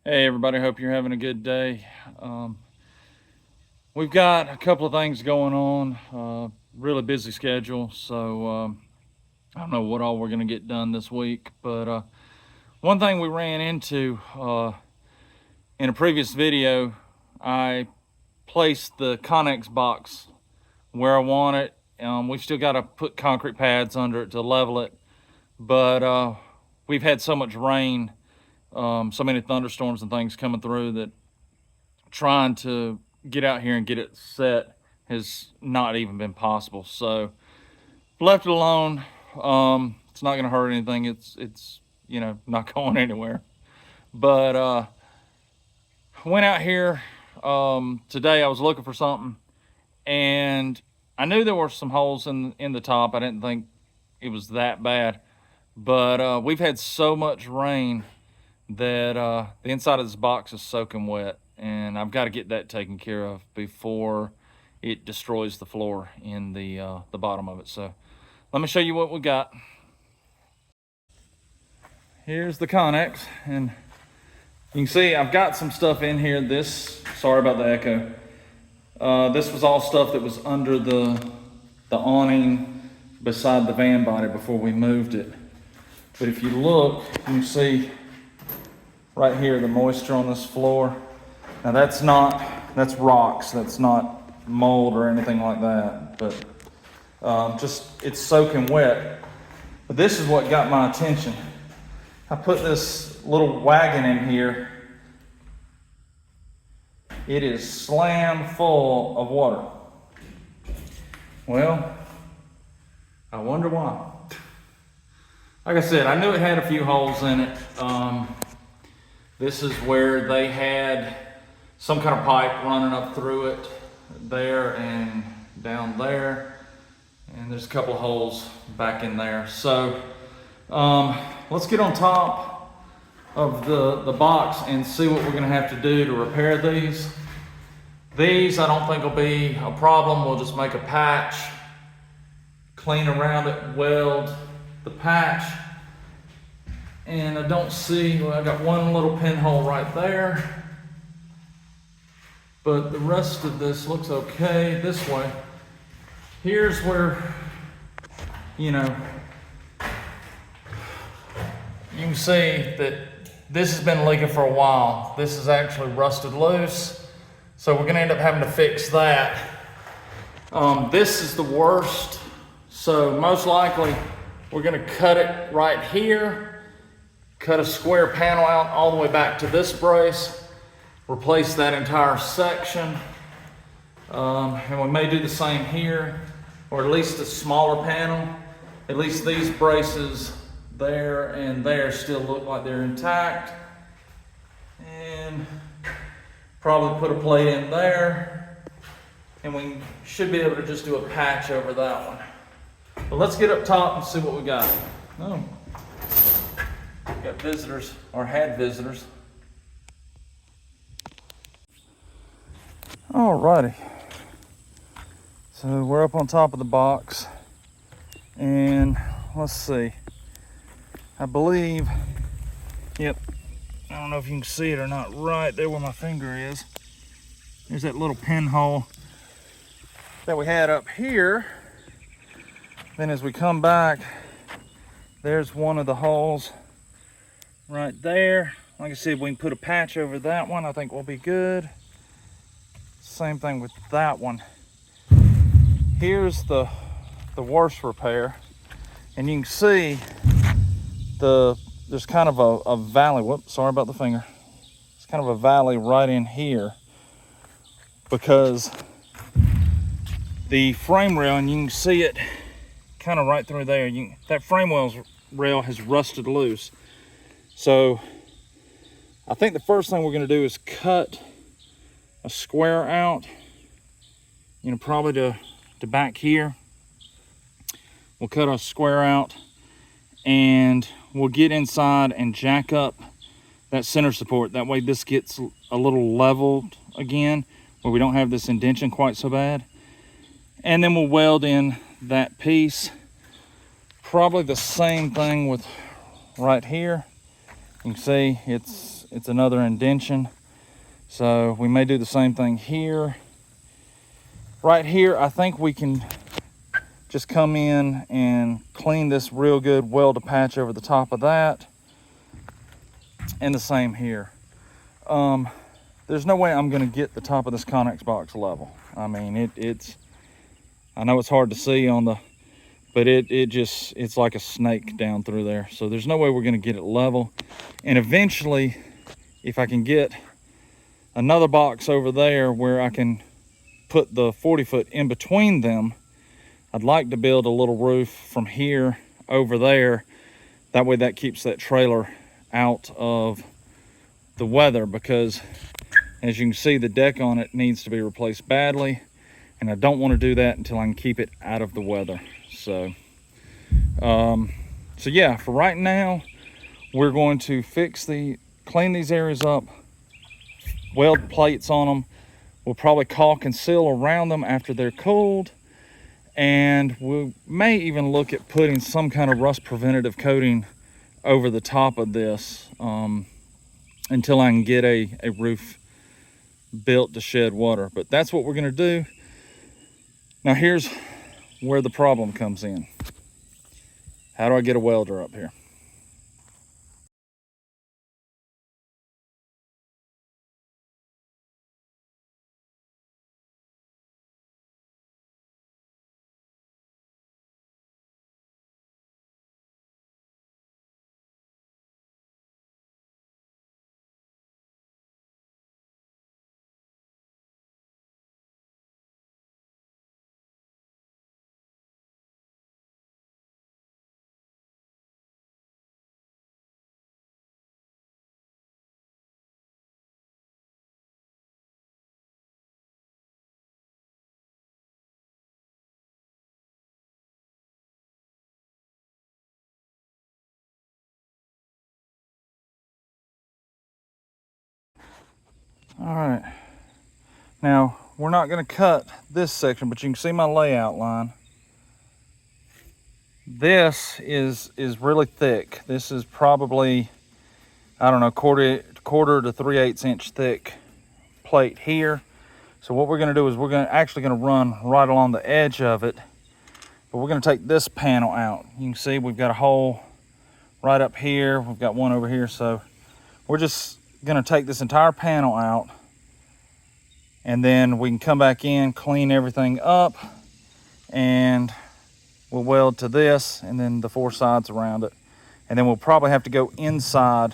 Hey everybody, hope you're having a good day. We've got a couple of things going on, really busy schedule, so I don't know what all we're going to get done this week. But one thing we ran into in a previous video, I placed the connex box where I want it. We still got to put concrete pads under it to level it, but we've had so much rain, so many thunderstorms and things coming through that trying to get out here and get it set has not even been possible. So left it alone. It's not going to hurt anything. It's not going anywhere. But went out here today. I was looking for something, and I knew there were some holes in the top. I didn't think it was that bad, but we've had so much rain that the inside of this box is soaking wet, and I've got to get that taken care of before it destroys the floor in the bottom of it. So let me show you what we got. Here's the connex, and you can see I've got some stuff in here. Sorry about the echo. This was all stuff that was under the awning beside the van body before we moved it. But if you look, you can see right here the moisture on this floor. Now that's rocks. That's not mold or anything like that. But just it's soaking wet. But this is what got my attention. I put this little wagon in here. It is slam full of water. Well, I wonder why. Like I said, I knew it had a few holes in it. This is where they had some kind of pipe running up through it there and down there. And there's a couple of holes back in there. So let's get on top of the box and see what we're going to have to do to repair these. These I don't think will be a problem. We'll just make a patch, clean around it, weld the patch. And I don't see, well, I got one little pinhole right there. But the rest of this looks okay this way. Here's where, you can see that this has been leaking for a while. This is actually rusted loose. So we're gonna end up having to fix that. This is the worst. So most likely we're gonna cut it right here, cut a square panel out all the way back to this brace, replace that entire section. And we may do the same here, or at least a smaller panel. At least these braces there and there still look like they're intact. And probably put a plate in there, and we should be able to just do a patch over that one. But let's get up top and see what we got. Oh, got visitors, or had visitors. Alrighty. So we're up on top of the box, and let's see. I believe, yep, I don't know if you can see it or not, right there where my finger is. There's that little pinhole that we had up here. Then as we come back, there's one of the holes right there. Like I said, we can put a patch over that one. I think we'll be good. Same thing with that one. Here's the worst repair. And you can see there's kind of a valley. Whoops, sorry about the finger. It's kind of a valley right in here because the frame rail, and you can see it kind of right through there. That frame rail has rusted loose. So I think the first thing we're going to do is cut a square out, probably to back here. We'll cut a square out, and we'll get inside and jack up that center support. That way this gets a little leveled again, where we don't have this indentation quite so bad. And then we'll weld in that piece. Probably the same thing with right here. You can see it's it's another indention. So we may do the same thing here. Right here, I think we can just come in and clean this real good, weld a patch over the top of that. And the same here. There's no way I'm gonna get the top of this connex box level. I mean, I know it's hard to see on the, but it's like a snake down through there. So there's no way we're gonna get it level. And eventually, if I can get another box over there where I can put the 40-foot in between them, I'd like to build a little roof from here over there. That way that keeps that trailer out of the weather, because as you can see, the deck on it needs to be replaced badly, and I don't want to do that until I can keep it out of the weather. So yeah, for right now, we're going to clean these areas up, weld plates on them. We'll probably caulk and seal around them after they're cooled. And we may even look at putting some kind of rust preventative coating over the top of this until I can get a roof built to shed water. But that's what we're gonna do. Now here's where the problem comes in. How do I get a welder up here? All right, now we're not gonna cut this section, but you can see my layout line. This is really thick. This is probably, I don't know, quarter to 3/8 inch thick plate here. So what we're gonna do is we're actually gonna run right along the edge of it, but we're gonna take this panel out. You can see we've got a hole right up here. We've got one over here. So we're just gonna take this entire panel out, and then we can come back in, clean everything up, and we'll weld to this, and then the 4 sides around it. And then we'll probably have to go inside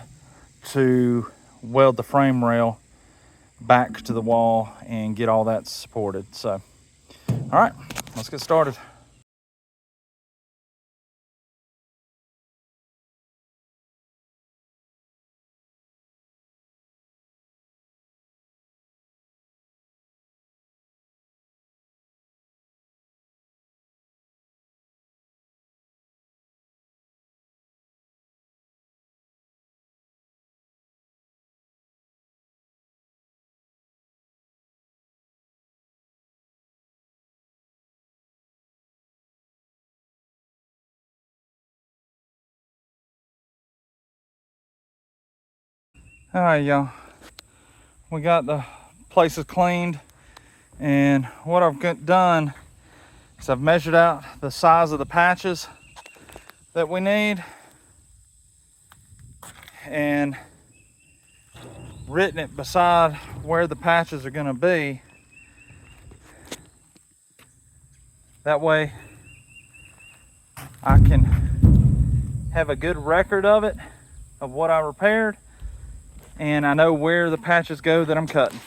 to weld the frame rail back to the wall and get all that supported. So, all right, let's get started. All right, y'all, we got the places cleaned, and what I've done is I've measured out the size of the patches that we need and written it beside where the patches are going to be. That way I can have a good record of it, of what I repaired, and I know where the patches go that I'm cutting.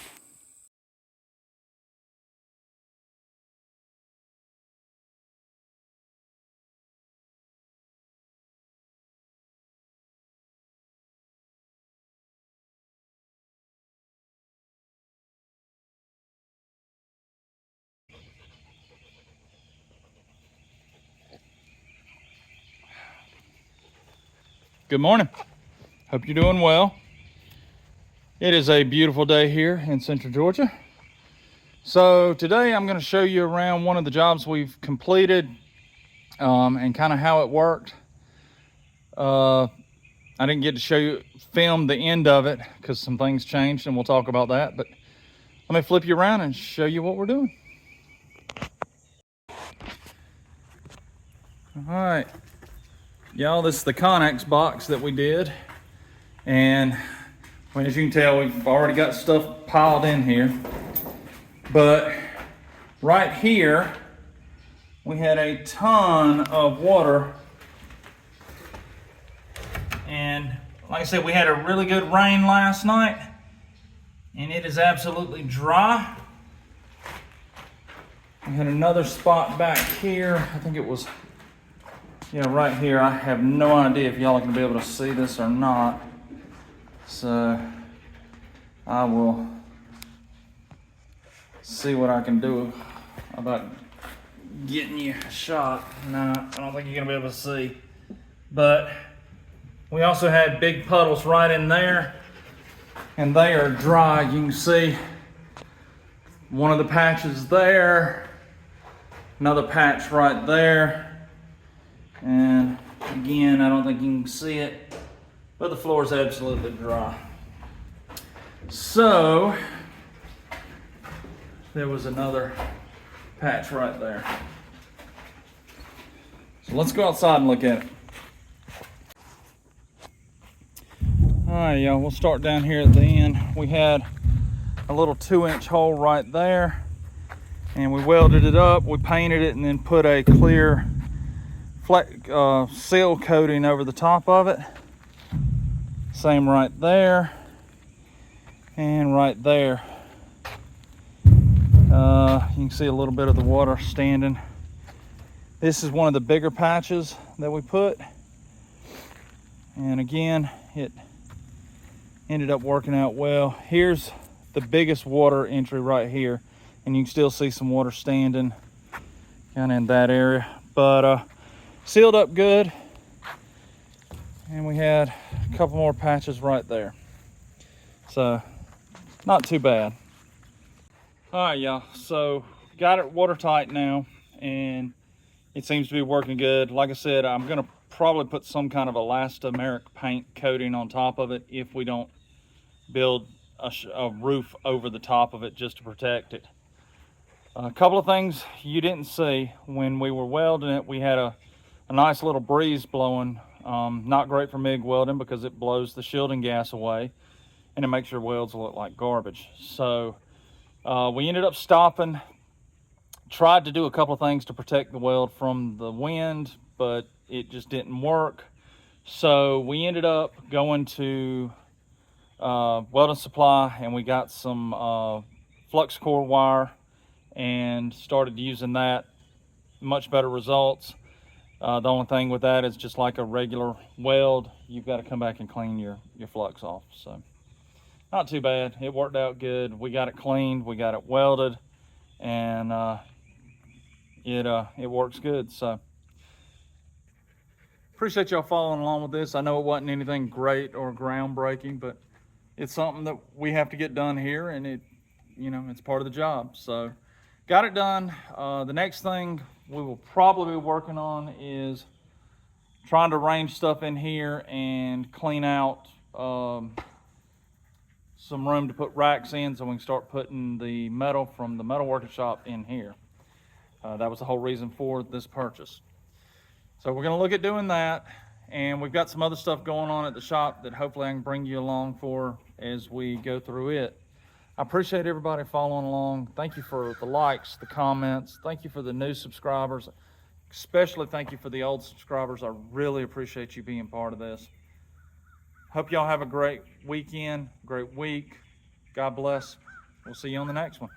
Good morning. Hope you're doing well. It is a beautiful day here in Central Georgia. So today I'm going to show you around one of the jobs we've completed and kind of how it worked. I didn't get to film the end of it because some things changed, and we'll talk about that. But let me flip you around and show you what we're doing. All right, y'all, this is the connex box that we did. And as you can tell, we've already got stuff piled in here. But right here, we had a ton of water. And like I said, we had a really good rain last night, and it is absolutely dry. We had another spot back here. I think it was, yeah, right here. I have no idea if y'all are gonna be able to see this or not. So I will see what I can do about getting you a shot. No, I don't think you're gonna be able to see. But we also had big puddles right in there, and they are dry. You can see one of the patches there, another patch right there, and again, I don't think you can see it, but the floor is absolutely dry. So there was another patch right there. So let's go outside and look at it. All right, y'all, we'll start down here at the end. We had a little 2-inch hole right there, and we welded it up, we painted it, and then put a clear seal coating over the top of it. Same right there and right there. You can see a little bit of the water standing. This is one of the bigger patches that we put, and again, it ended up working out well. Here's the biggest water entry right here, and you can still see some water standing kind of in that area, but sealed up good. And we had a couple more patches right there, so not too bad. All right, y'all, so got it watertight now, and it seems to be working good. Like I said, I'm gonna probably put some kind of elastomeric paint coating on top of it if we don't build a roof over the top of it just to protect it. A couple of things you didn't see when we were welding it. We had a nice little breeze blowing. Not great for MIG welding because it blows the shielding gas away and it makes your welds look like garbage. So we ended up stopping, tried to do a couple of things to protect the weld from the wind, but it just didn't work. So we ended up going to welding supply, and we got some flux core wire and started using that. Much better results. The only thing with that is, just like a regular weld, you've got to come back and clean your flux off. So not too bad. It worked out good. We got it cleaned, we got it welded, and it works good. So appreciate y'all following along with this. I know it wasn't anything great or groundbreaking, but it's something that we have to get done here, and it's part of the job. So got it done. The next thing we will probably be working on is trying to arrange stuff in here and clean out some room to put racks in, so we can start putting the metal from the metalworking shop in here. That was the whole reason for this purchase. So we're going to look at doing that, and we've got some other stuff going on at the shop that hopefully I can bring you along for as we go through it. I appreciate everybody following along. Thank you for the likes, the comments. Thank you for the new subscribers. Especially thank you for the old subscribers. I really appreciate you being part of this. Hope y'all have a great weekend, great week. God bless. We'll see you on the next one.